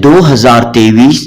2023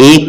1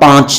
5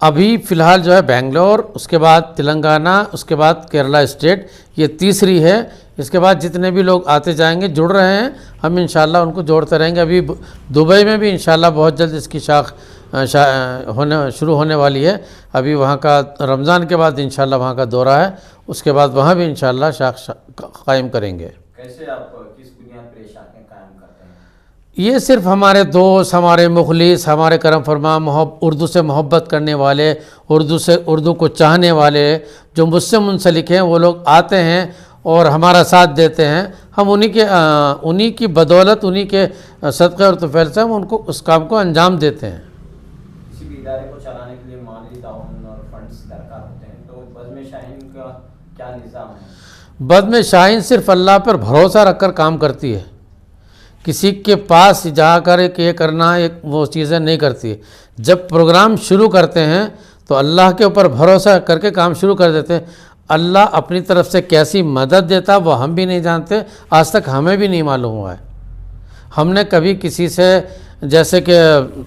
ابھی فی الحال جو ہے بنگلور، اس کے بعد تلنگانہ، اس کے بعد کیرلا اسٹیٹ، یہ تیسری ہے۔ اس کے بعد جتنے بھی لوگ آتے جائیں گے جڑ رہے ہیں، ہم انشاءاللہ ان کو جوڑتے رہیں گے۔ ابھی دبئی میں بھی انشاءاللہ بہت جلد اس کی شاخ شروع ہونے والی ہے۔ ابھی وہاں کا رمضان کے بعد انشاءاللہ وہاں کا دورہ ہے، اس کے بعد وہاں بھی انشاءاللہ شاخ قائم کریں گے۔ کیسے آپ کس بنیاد پر یہ شاخیں قائم کرتے ہیں؟ یہ صرف ہمارے دوست، ہمارے مخلص، ہمارے کرم فرما، اردو سے محبت کرنے والے، اردو کو چاہنے والے جو مجھ سے منسلک ہیں، وہ لوگ آتے ہیں اور ہمارا ساتھ دیتے ہیں۔ ہم انہی کی بدولت، انہی کے صدقے اور طفیل سے ہم ان کو اس کام کو انجام دیتے ہیں۔ کسی بھی ادارے کو چلانے کے لیے مالی تعاون اور فنڈز درکار ہوتے ہیں، تو بزم شاہین کا کیا نظام ہے؟ بزم شاہین صرف اللہ پر بھروسہ رکھ کر کام کرتی ہے، کسی کے پاس جا کر کہ یہ کرنا وہ چیزیں نہیں کرتی ہے۔ جب پروگرام شروع کرتے ہیں تو اللہ کے اوپر بھروسہ کر کے کام شروع کر دیتے ہیں۔ اللہ اپنی طرف سے کیسی مدد دیتا وہ ہم بھی نہیں جانتے، آج تک ہمیں بھی نہیں معلوم ہوا ہے۔ ہم نے کبھی کسی سے جیسے کہ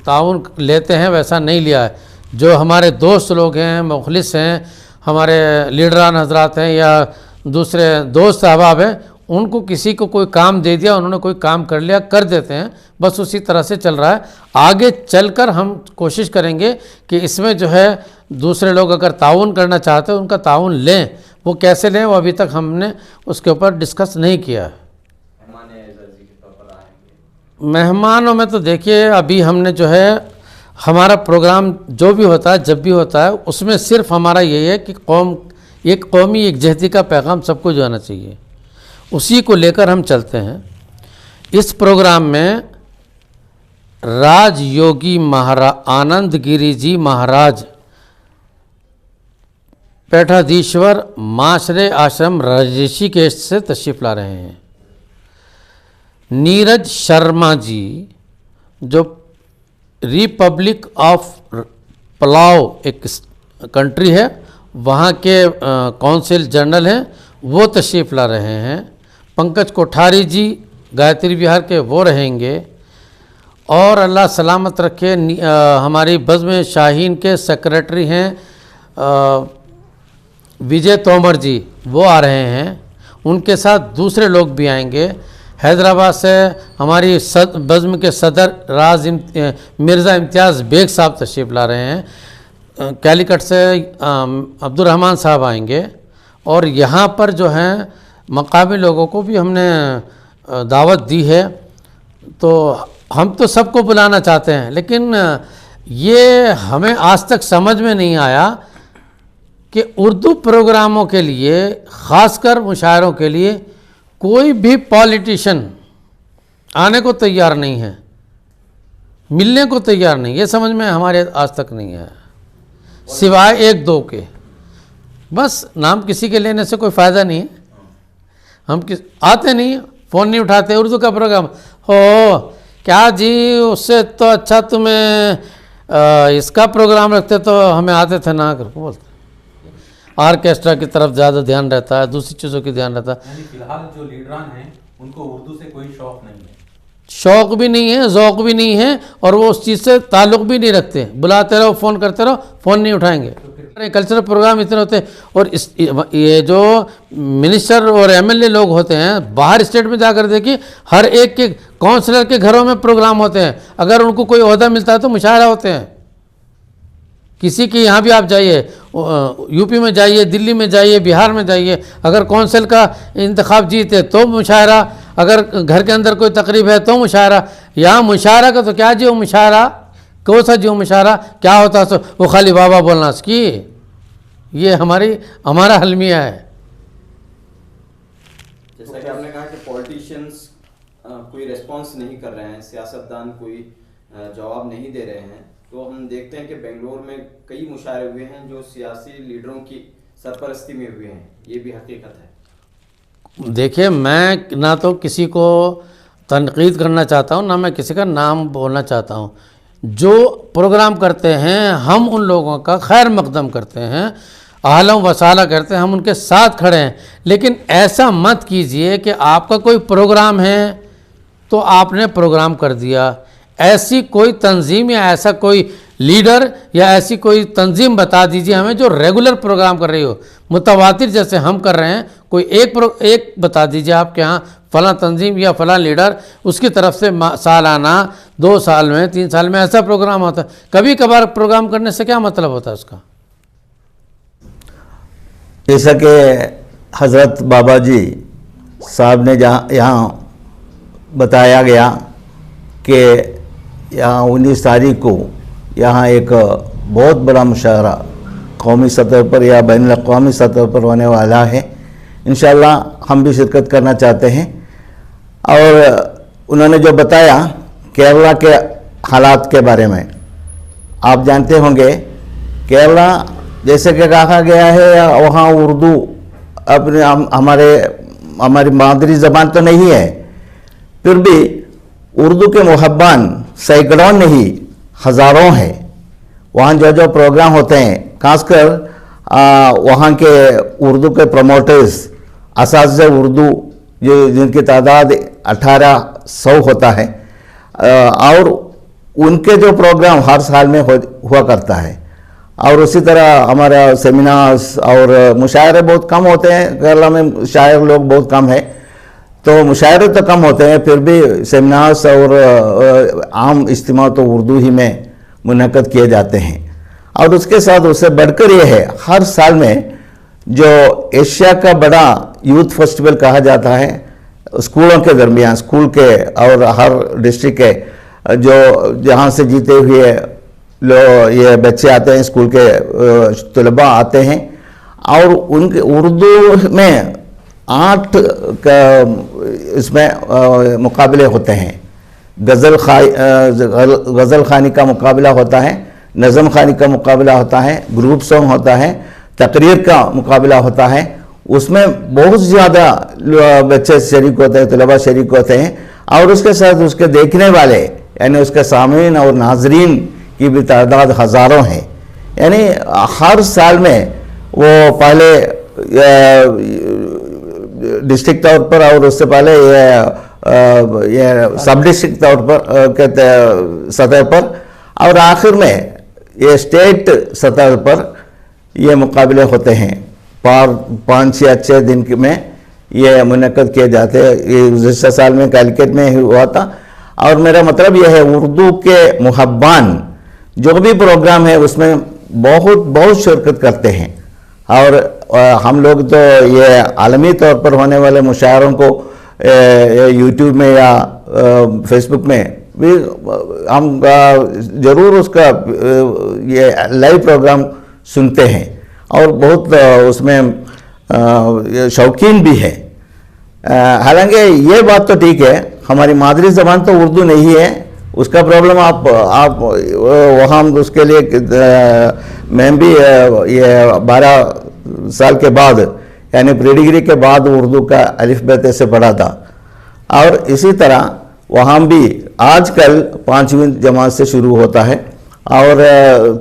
تعاون لیتے ہیں ویسا نہیں لیا ہے۔ جو ہمارے دوست لوگ ہیں، مخلص ہیں، ہمارے لیڈران حضرات ہیں یا دوسرے دوست احباب ہیں، ان کو کسی کو کوئی کام دے دیا، انہوں نے کوئی کام کر لیا، کر دیتے ہیں، بس اسی طرح سے چل رہا ہے۔ آگے چل کر ہم کوشش کریں گے کہ اس میں جو ہے دوسرے لوگ اگر تعاون کرنا چاہتے ہیں ان کا تعاون لیں، وہ کیسے لیں وہ ابھی تک ہم نے اس کے اوپر ڈسکس نہیں کیا ہے۔ مہمان اعزازی کے طور پر آئیں گے؟ مہمانوں میں تو دیکھیے ابھی ہم نے جو ہے ہمارا پروگرام جو بھی ہوتا ہے جب بھی ہوتا ہے اس میں صرف ہمارا یہی ہے کہ ایک قومی یکجہتی کا پیغام سب کو جو آنا چاہیے، اسی کو لے کر ہم چلتے ہیں۔ اس پروگرام میں راج یوگی آنند گیری جی مہاراج پیٹھادیشور معاشرے آشرم رجیشی کیش سے تشریف لا رہے ہیں۔ نیرج شرما جی جو ریپبلک آف پلاؤ ایک کنٹری ہے وہاں کے کونسل جنرل ہیں، وہ تشریف لا رہے ہیں۔ پنکج کوٹھاری جی گایتری وہار کے وہ رہیں گے، اور اللہ سلامت رکھے ہماری بزم شاہین کے سیکریٹری ہیں وجے تومر جی، وہ آ رہے ہیں۔ ان کے ساتھ دوسرے لوگ بھی آئیں گے۔ حیدرآباد سے ہماری بزم کے صدر مرزا امتیاز بیگ صاحب تشریف لا رہے ہیں۔ کیلیکٹ سے عبد الرحمن صاحب آئیں گے، اور یہاں پر جو ہیں مقامی لوگوں کو بھی ہم نے دعوت دی ہے۔ تو ہم تو سب کو بلانا چاہتے ہیں، لیکن یہ ہمیں آج تک سمجھ میں نہیں آیا کہ اردو پروگراموں کے لیے، خاص کر مشاعروں کے لیے، کوئی بھی پالیٹیشین آنے کو تیار نہیں ہے، ملنے کو تیار نہیں۔ یہ سمجھ میں ہمارے آج تک نہیں ہے، سوائے ایک دو کے۔ بس نام کسی کے لینے سے کوئی فائدہ نہیں ہے۔ ہم آتے نہیں، فون نہیں اٹھاتے، اردو کا پروگرام ہو کیا جی، اس سے تو اچھا تمہیں اس کا پروگرام رکھتے تو ہمیں آتے تھے نہ کر کو بولتے۔ آرکیسٹرا کی طرف زیادہ دھیان رہتا ہے، دوسری چیزوں کی دھیان رہتا ہے۔ یعنی فی الحال جو لیڈران ہیں ان کو اردو سے کوئی شوق نہیں ہے، شوق بھی نہیں ہے، ذوق بھی نہیں ہے، اور وہ اس چیز سے تعلق بھی نہیں رکھتے۔ بلاتے رہو، فون کرتے رہو، فون نہیں اٹھائیں گے۔ کلچرل پروگرام اتنے ہوتے ہیں، اور یہ جو منسٹر اور ایم ایل اے لوگ ہوتے ہیں باہر اسٹیٹ میں جا کر دیکھیے، ہر ایک کے کونسلر کے گھروں میں پروگرام ہوتے ہیں۔ اگر ان کو کوئی عہدہ ملتا ہے تو مشاعرہ ہوتے ہیں۔ کسی کے یہاں بھی آپ جائیے، یو پی میں جائیے، دلی میں جائیے، بہار میں جائیے، اگر کونسل کا انتخاب جیتے تو مشاعرہ، اگر گھر کے اندر کوئی تقریب ہے تو مشاعرہ۔ یہاں مشاعرہ کا تو کیا جی، وہ مشاعرہ کون سا جو مشاعرہ کیا ہوتا ہے، وہ خالی بابا بولنا اس کی، یہ ہمارا المیہ ہے۔ جیسا کہ آپ نے کہا کہ پولیٹیشینز کوئی ریسپانس نہیں کر رہے ہیں، سیاستدان کوئی جواب نہیں دے رہے ہیں، تو ہم دیکھتے ہیں کہ بنگلور میں کئی مشاعرے ہوئے ہیں جو سیاسی لیڈروں کی سرپرستی میں ہوئے ہیں، یہ بھی حقیقت ہے؟ دیکھیے، میں نہ تو کسی کو تنقید کرنا چاہتا ہوں، نہ میں کسی کا نام بولنا چاہتا ہوں۔ جو پروگرام کرتے ہیں ہم ان لوگوں کا خیر مقدم کرتے ہیں، اہلا و سہلا کرتے ہیں، ہم ان کے ساتھ کھڑے ہیں، لیکن ایسا مت کیجئے کہ آپ کا کوئی پروگرام ہے تو آپ نے پروگرام کر دیا۔ ایسی کوئی تنظیم یا ایسا کوئی لیڈر یا ایسی کوئی تنظیم بتا دیجیے ہمیں جو ریگولر پروگرام کر رہی ہو, متواتر جیسے ہم کر رہے ہیں. کوئی ایک بتا دیجیے آپ کے ہاں فلاں تنظیم یا فلاں لیڈر اس کی طرف سے سالانہ 2 سال میں 3 سال میں ایسا پروگرام ہوتا ہے. کبھی کبھار پروگرام کرنے سے کیا مطلب ہوتا ہے اس کا؟ جیسا کہ حضرت بابا جی صاحب نے یہاں بتایا گیا کہ یہاں 19 تاریخ کو یہاں ایک بہت بڑا مشاعرہ قومی سطح پر یا بین الاقوامی سطح پر ہونے والا ہے. انشاءاللہ ہم بھی شرکت کرنا چاہتے ہیں. اور انہوں نے جو بتایا کیرلا کے حالات کے بارے میں, آپ جانتے ہوں گے کیرلا جیسے کہ کہا گیا ہے وہاں اردو اپنے ہماری مادری زبان تو نہیں ہے, پھر بھی اردو کے محبان سینکڑوں نہیں ہزاروں ہیں. وہاں جو پروگرام ہوتے ہیں خاص کر وہاں کے اردو کے پروموٹرز اساتذہ اردو جن کی تعداد 1800 ہوتا ہے, اور ان کے جو پروگرام ہر سال میں ہوا کرتا ہے. اور اسی طرح ہمارا سیمینارز اور مشاعرے بہت کم ہوتے ہیں. کیرلا میں شاعر لوگ بہت کم ہیں تو مشاعرے تو کم ہوتے ہیں, پھر بھی سیمینارز اور عام اجتماع تو اردو ہی میں منعقد کیے جاتے ہیں. اور اس کے ساتھ اس سے بڑھ کر یہ ہے ہر سال میں جو ایشیا کا بڑا یوتھ فیسٹیول کہا جاتا ہے اسکولوں کے درمیان, اسکول کے اور ہر ڈسٹرکٹ کے جو جہاں سے جیتے ہوئے یہ بچے آتے ہیں, اسکول کے طلباء آتے ہیں, اور ان کے اردو میں 8 اس میں مقابلے ہوتے ہیں. غزل خوانی کا مقابلہ ہوتا ہے, نظم خوانی کا مقابلہ ہوتا ہے, گروپ سانگ ہوتا ہے, تقریر کا مقابلہ ہوتا ہے. اس میں بہت زیادہ بچے شریک ہوتے ہیں, طلباء شریک ہوتے ہیں, اور اس کے ساتھ اس کے دیکھنے والے یعنی اس کے سامعین اور ناظرین کی بھی تعداد ہزاروں ہیں. یعنی ہر سال میں وہ پہلے ڈسٹرکٹ طور پر اور اس سے پہلے یہ سب ڈسٹرکٹ طور پر سطح پر اور آخر میں یہ اسٹیٹ سطح پر یہ مقابلے ہوتے ہیں. 5 یا 6 دن میں یہ منعقد کیے جاتے ہیں. یہ گزشتہ سال میں کیلکٹ میں ہوا تھا. اور میرا مطلب یہ ہے اردو کے محبان جو بھی پروگرام ہے اس میں بہت شرکت کرتے ہیں. اور ہم لوگ تو یہ عالمی طور پر ہونے والے مشاعروں کو یوٹیوب میں یا فیس بک میں بھی ہم ضرور اس کا یہ لائیو پروگرام سنتے ہیں اور بہت اس میں شوقین بھی ہے. حالانکہ یہ بات تو ٹھیک ہے ہماری مادری زبان تو اردو نہیں ہے, اس کا پرابلم آپ وہاں اس کے لیے میں بھی یہ 12 سال کے بعد یعنی پری ڈگری کے بعد اردو کا الف ب ت سے پڑھا تھا. اور اسی طرح وہاں بھی آج کل 5ویں جماعت سے شروع ہوتا ہے اور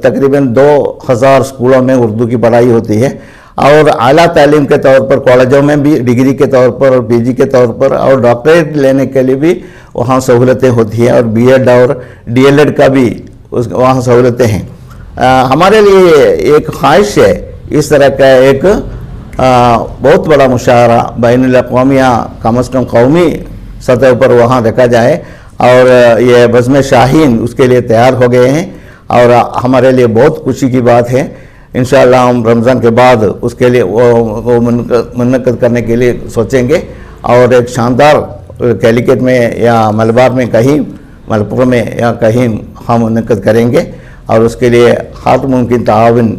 تقریباً 2000 اسکولوں میں اردو کی پڑھائی ہوتی ہے. اور اعلیٰ تعلیم کے طور پر کالجوں میں بھی ڈگری کے طور پر اور پی جی کے طور پر اور ڈاکٹریٹ لینے کے لیے بھی وہاں سہولتیں ہوتی ہیں, اور بی ایڈ اور ڈی ایل ایڈ کا بھی وہاں سہولتیں ہیں. ہمارے لیے ایک خواہش ہے اس طرح کا ایک بہت بڑا مشاعرہ بین الاقوامی یا کم از کم قومی سطح پر وہاں رکھا جائے. اور یہ بزم شاہین اس کے لیے تیار ہو گئے ہیں اور ہمارے لیے بہت خوشی کی بات ہے. انشاءاللہ ہم رمضان کے بعد اس کے لیے وہ منعقد کرنے کے لیے سوچیں گے اور ایک شاندار کیلیکٹ میں یا ملبار میں کہیں ملپور میں یا کہیں ہم منعقد کریں گے. اور اس کے لیے ہر ممکن تعاون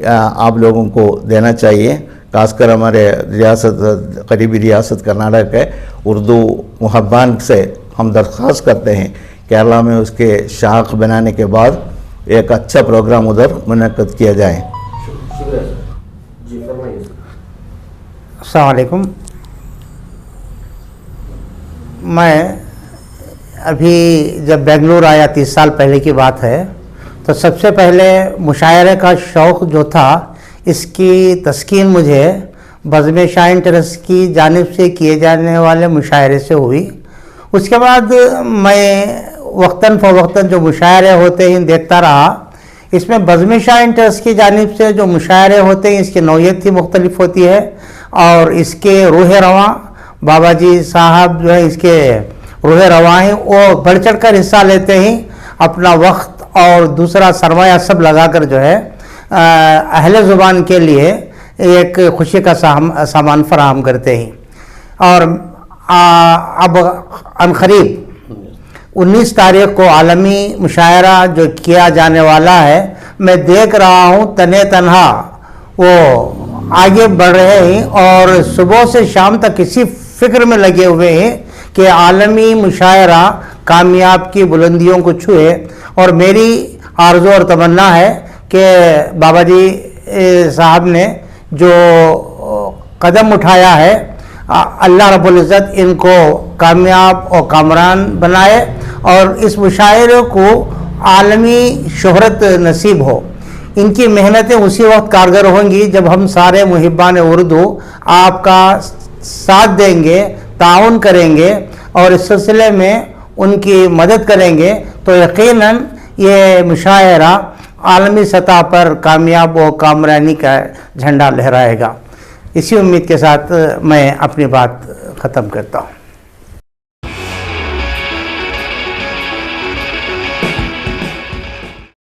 آپ لوگوں کو دینا چاہیے. خاص کر ہمارے قریبی ریاست کرناٹک کے اردو محبان سے ہم درخواست کرتے ہیں کیرلا میں اس کے شاخ بنانے کے بعد ایک اچھا پروگرام ادھر منعقد کیا جائے. السلام علیکم. میں ابھی جب بنگلور آیا 30 سال پہلے کی بات ہے تو سب سے پہلے مشاعرے کا شوق جو تھا اس کی تسکین مجھے بزم شاہین ٹرسٹ کی جانب سے کیے جانے والے مشاعرے سے ہوئی. اس کے بعد میں وقتاً فوقتاً جو مشاعرے ہوتے ہیں دیکھتا رہا اس میں بزم شاہین ٹرسٹ کی جانب سے جو مشاعرے ہوتے ہیں اس کی نوعیت ہی مختلف ہوتی ہے، اور اس کے روح رواں بابا جی صاحب جو ہے اس کے روح رواں ہیں، وہ بڑھ چڑھ کر حصہ لیتے ہیں، اپنا وقت اور دوسرا سرمایہ سب لگا کر جو ہے اہل زبان کے لیے ایک خوشی کا سامان فراہم کرتے ہیں۔ اور اب عنقریب 19 تاریخ کو عالمی مشاعرہ جو کیا جانے والا ہے، میں دیکھ رہا ہوں تنے تنہا وہ آگے بڑھ رہے ہیں اور صبح سے شام تک اسی فکر میں لگے ہوئے ہیں کہ عالمی مشاعرہ کامیاب کی بلندیوں کو چھوئے، اور میری آرزو اور تمنا ہے کہ بابا جی صاحب نے جو قدم اٹھایا ہے اللہ رب العزت ان کو کامیاب اور کامران بنائے اور اس مشاعرے کو عالمی شہرت نصیب ہو۔ ان کی محنتیں اسی وقت کارگر ہوں گی جب ہم سارے محبان اردو آپ کا ساتھ دیں گے، تعاون کریں گے اور اس سلسلے میں ان کی مدد کریں گے، تو یقیناً یہ مشاعرہ عالمی سطح پر کامیاب و کامرانی کا جھنڈا لہرائے گا۔ اسی امید کے ساتھ میں اپنی بات ختم کرتا ہوں۔